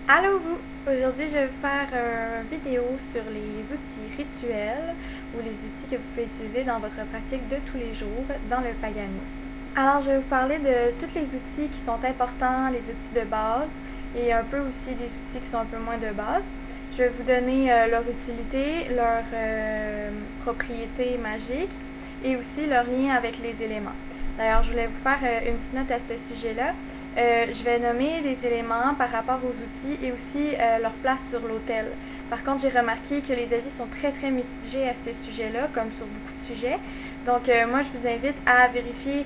Allô vous! Aujourd'hui je vais vous faire une vidéo sur les outils rituels ou les outils que vous pouvez utiliser dans votre pratique de tous les jours dans le paganisme. Alors je vais vous parler de tous les outils qui sont importants, les outils de base et un peu aussi des outils qui sont un peu moins de base. Je vais vous donner leur utilité, leurs propriétés magiques et aussi leur lien avec les éléments. D'ailleurs, je voulais vous faire une petite note à ce sujet-là. Je vais nommer les éléments par rapport aux outils et aussi leur place sur l'autel. Par contre, j'ai remarqué que les avis sont très mitigés à ce sujet-là, comme sur beaucoup de sujets. Donc, moi, je vous invite à vérifier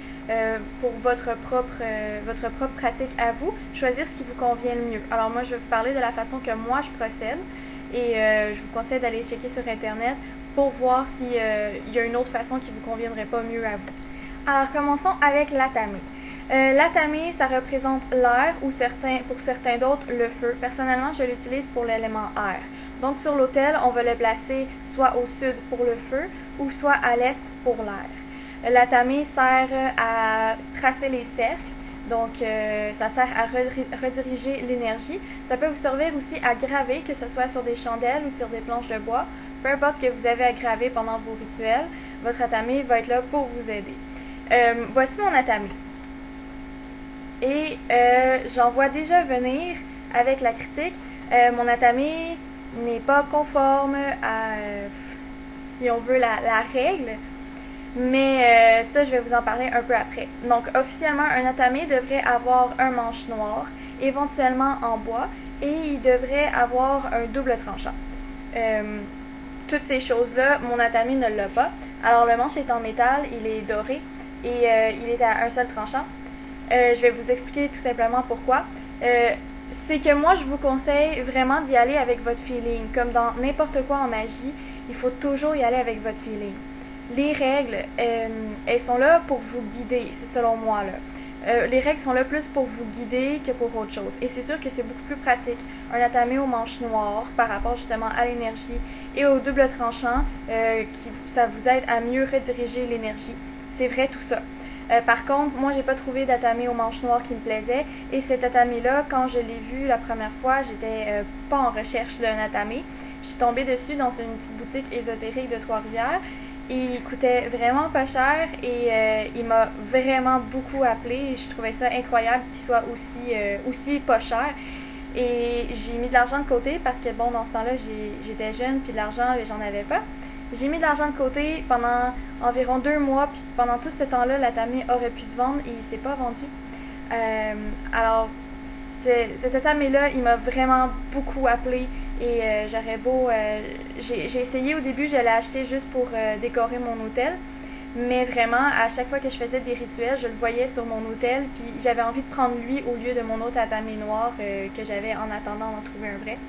pour votre propre pratique à vous, choisir ce qui vous convient le mieux. Alors, moi, je vais vous parler de la façon que moi, je procède et je vous conseille d'aller checker sur Internet pour voir s'il y a une autre façon qui vous conviendrait pas mieux à vous. Alors, commençons avec l'atame. L'atame, ça représente l'air ou pour certains d'autres, le feu. Personnellement, je l'utilise pour l'élément air. Donc, sur l'autel, on va le placer soit au sud pour le feu ou soit à l'est pour l'air. L'atame sert à tracer les cercles. Donc, ça sert à rediriger l'énergie. Ça peut vous servir aussi à graver, que ce soit sur des chandelles ou sur des planches de bois. Peu importe ce que vous avez à graver pendant vos rituels, votre atame va être là pour vous aider. Voici mon atame. Et j'en vois déjà venir avec la critique. Mon atame n'est pas conforme à, si on veut, la règle. Mais ça, je vais vous en parler un peu après. Donc, officiellement, un atame devrait avoir un manche noir, éventuellement en bois, et il devrait avoir un double tranchant. Toutes ces choses-là, mon atame ne l'a pas. Alors, le manche est en métal, il est doré, et il est à un seul tranchant. Je vais vous expliquer tout simplement pourquoi. C'est que moi, je vous conseille vraiment d'y aller avec votre feeling. Comme dans n'importe quoi en magie, il faut toujours y aller avec votre feeling. Les règles, elles sont là pour vous guider, c'est selon moi là. Les règles sont là plus pour vous guider que pour autre chose. Et c'est sûr que c'est beaucoup plus pratique. Un atame au manche noir par rapport justement à l'énergie et au double tranchant, ça vous aide à mieux rediriger l'énergie. C'est vrai tout ça. Par contre, moi, j'ai pas trouvé d'atame aux manches noires qui me plaisait. Et cet atame-là, quand je l'ai vu la première fois, j'étais pas en recherche d'un atame. Je suis tombée dessus dans une petite boutique ésotérique de Trois-Rivières. Il coûtait vraiment pas cher et il m'a vraiment beaucoup appelé. Je trouvais ça incroyable qu'il soit aussi pas cher. Et j'ai mis de l'argent de côté parce que, bon, dans ce temps-là, j'étais jeune puis de l'argent, j'en avais pas. J'ai mis de l'argent de côté pendant environ 2 mois, puis pendant tout ce temps-là, l'atame aurait pu se vendre et il s'est pas vendu. Alors, cet atame-là, il m'a vraiment beaucoup appelé et j'aurais beau... j'ai essayé au début, je l'ai acheté juste pour décorer mon hôtel, mais vraiment, à chaque fois que je faisais des rituels, je le voyais sur mon hôtel, puis j'avais envie de prendre lui au lieu de mon autre atame noir que j'avais en attendant d'en trouver un vrai.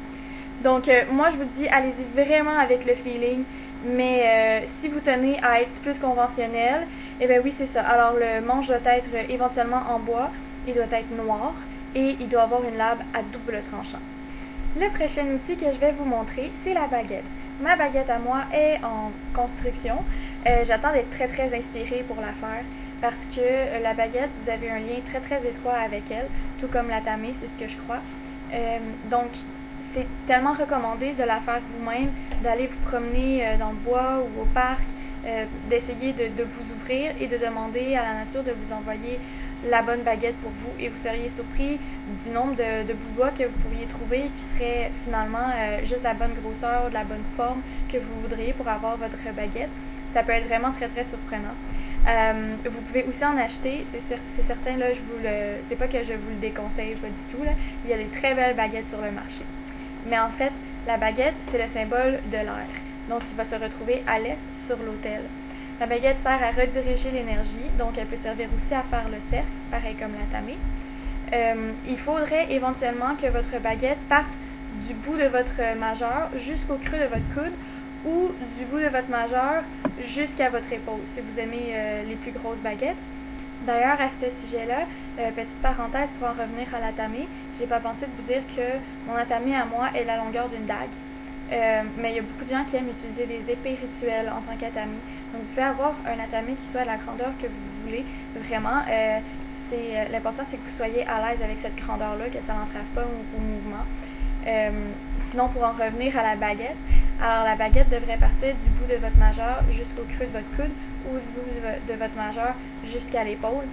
Donc, moi, je vous dis, allez-y vraiment avec le feeling. Mais si vous tenez à être plus conventionnel, eh bien oui, c'est ça. Alors, le manche doit être éventuellement en bois, il doit être noir et il doit avoir une lame à double tranchant. Le prochain outil que je vais vous montrer, c'est la baguette. Ma baguette à moi est en construction. J'attends d'être très inspirée pour la faire parce que la baguette, vous avez un lien très étroit avec elle, tout comme l'atame, c'est ce que je crois. Donc, c'est tellement recommandé de la faire vous-même, d'aller vous promener dans le bois ou au parc, d'essayer de vous ouvrir et de demander à la nature de vous envoyer la bonne baguette pour vous. Et vous seriez surpris du nombre de bouts de bois que vous pourriez trouver qui serait finalement juste la bonne grosseur, de la bonne forme que vous voudriez pour avoir votre baguette. Ça peut être vraiment très surprenant. Vous pouvez aussi en acheter, c'est certain, là, c'est pas que je vous le déconseille, pas du tout, là. Il y a des très belles baguettes sur le marché. Mais en fait, la baguette, c'est le symbole de l'air. Donc, il va se retrouver à l'est sur l'autel. La baguette sert à rediriger l'énergie, donc elle peut servir aussi à faire le cercle, pareil comme l'atame. Il faudrait éventuellement que votre baguette parte du bout de votre majeur jusqu'au creux de votre coude ou du bout de votre majeur jusqu'à votre épaule, si vous aimez les plus grosses baguettes. D'ailleurs, à ce sujet-là, petite parenthèse pour en revenir à l'atame, j'ai pas pensé de vous dire que mon atame à moi est la longueur d'une dague. Mais il y a beaucoup de gens qui aiment utiliser des épées rituelles en tant qu'atame. Donc, vous pouvez avoir un atame qui soit à la grandeur que vous voulez. Vraiment, l'important, c'est que vous soyez à l'aise avec cette grandeur-là, que ça n'entrave pas au mouvement. Sinon, pour en revenir à la baguette, alors la baguette devrait partir du bout de votre majeur jusqu'au creux de votre coude ou du bout de votre majeur jusqu'à l'épaule.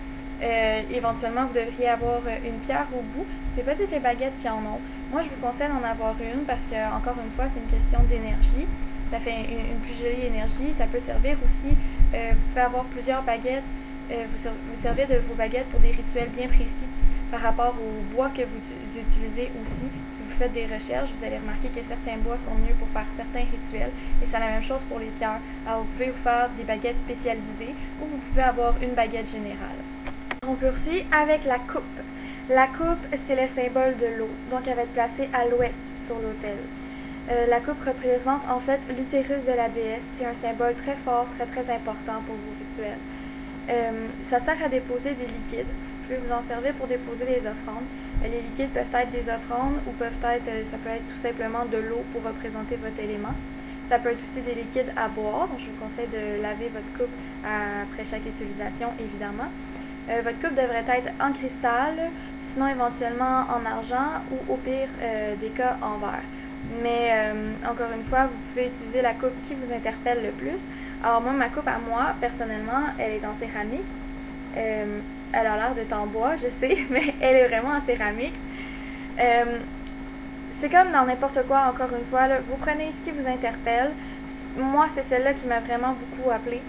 Éventuellement, vous devriez avoir une pierre au bout. C'est pas toutes les baguettes qui en ont. Moi, je vous conseille d'en avoir une parce que, encore une fois, c'est une question d'énergie. Ça fait une plus jolie énergie. Ça peut servir aussi, vous pouvez avoir plusieurs baguettes, vous servir de vos baguettes pour des rituels bien précis par rapport au bois que vous utilisez aussi. Si vous faites des recherches, vous allez remarquer que certains bois sont mieux pour faire certains rituels et c'est la même chose pour les pierres. Alors, vous pouvez vous faire des baguettes spécialisées ou vous pouvez avoir une baguette générale. On poursuit avec la coupe. La coupe, c'est le symbole de l'eau, donc elle va être placée à l'ouest sur l'autel. La coupe représente en fait l'utérus de la déesse. C'est un symbole très fort, très important pour vos rituels. Ça sert à déposer des liquides. Vous pouvez vous en servir pour déposer les offrandes. Les liquides peuvent être des offrandes ou ça peut être tout simplement de l'eau pour représenter votre élément. Ça peut être aussi des liquides à boire, donc je vous conseille de laver votre coupe après chaque utilisation, évidemment. Votre coupe devrait être en cristal, sinon éventuellement en argent ou au pire des cas en verre. Mais encore une fois, vous pouvez utiliser la coupe qui vous interpelle le plus. Alors moi, ma coupe à moi, personnellement, elle est en céramique. Elle a l'air d'être en bois, je sais, mais elle est vraiment en céramique. C'est comme dans n'importe quoi, encore une fois, là, vous prenez ce qui vous interpelle. Moi, c'est celle-là qui m'a vraiment beaucoup appelée.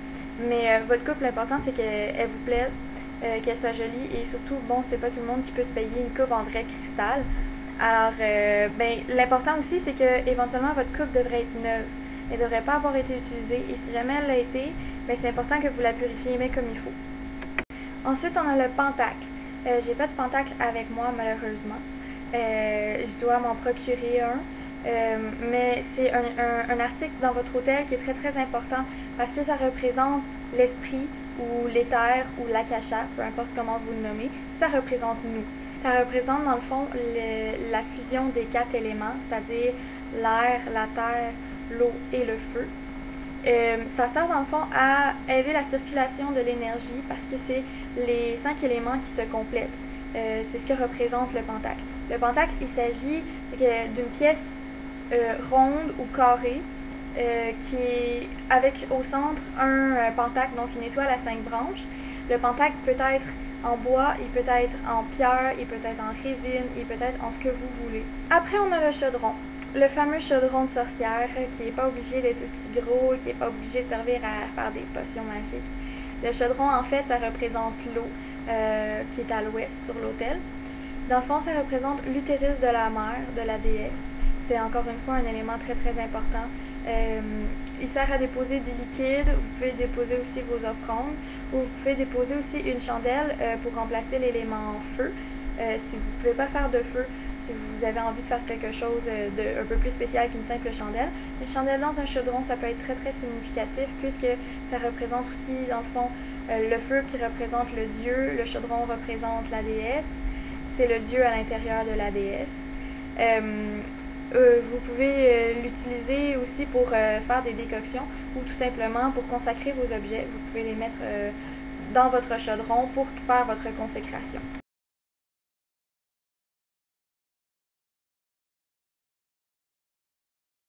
Mais votre coupe, l'important, c'est qu'elle vous plaise, qu'elle soit jolie et surtout, bon, c'est pas tout le monde qui peut se payer une coupe en vrai cristal. Alors, l'important aussi, c'est que éventuellement votre coupe devrait être neuve. Elle ne devrait pas avoir été utilisée et si jamais elle l'a été, c'est important que vous la purifiez mais comme il faut. Ensuite, on a le pentacle. J'ai pas de pentacle avec moi, malheureusement. Je dois m'en procurer un. Mais c'est un article dans votre hôtel qui est très important parce que ça représente l'esprit ou l'éther ou l'akasha, peu importe comment vous le nommez, ça représente nous. Ça représente dans le fond la fusion des 4 éléments, c'est-à-dire l'air, la terre, l'eau et le feu. Ça sert dans le fond à aider la circulation de l'énergie parce que c'est les 5 éléments qui se complètent. C'est ce que représente le pentacle. Le pentacle, il s'agit d'une pièce ronde ou carrée qui est avec au centre un pentacle, donc une étoile à 5 branches. Le pentacle peut être en bois, il peut être en pierre, il peut être en résine, il peut être en ce que vous voulez. Après, on a le chaudron. Le fameux chaudron de sorcière qui n'est pas obligé d'être aussi gros, qui n'est pas obligé de servir à faire des potions magiques. Le chaudron, en fait, ça représente l'eau qui est à l'ouest sur l'autel. Dans le fond, ça représente l'utérus de la mère, de la déesse. C'est encore une fois un élément très important. Il sert à déposer des liquides, vous pouvez déposer aussi vos offrandes, ou vous pouvez déposer aussi une chandelle pour remplacer l'élément feu. Si vous ne pouvez pas faire de feu, si vous avez envie de faire quelque chose un peu plus spécial qu'une simple chandelle. Une chandelle dans un chaudron, ça peut être très significatif puisque ça représente aussi, dans le fond, le feu qui représente le dieu, le chaudron représente la déesse, c'est le dieu à l'intérieur de la déesse. Vous pouvez l'utiliser aussi pour faire des décoctions ou tout simplement pour consacrer vos objets. Vous pouvez les mettre dans votre chaudron pour faire votre consécration.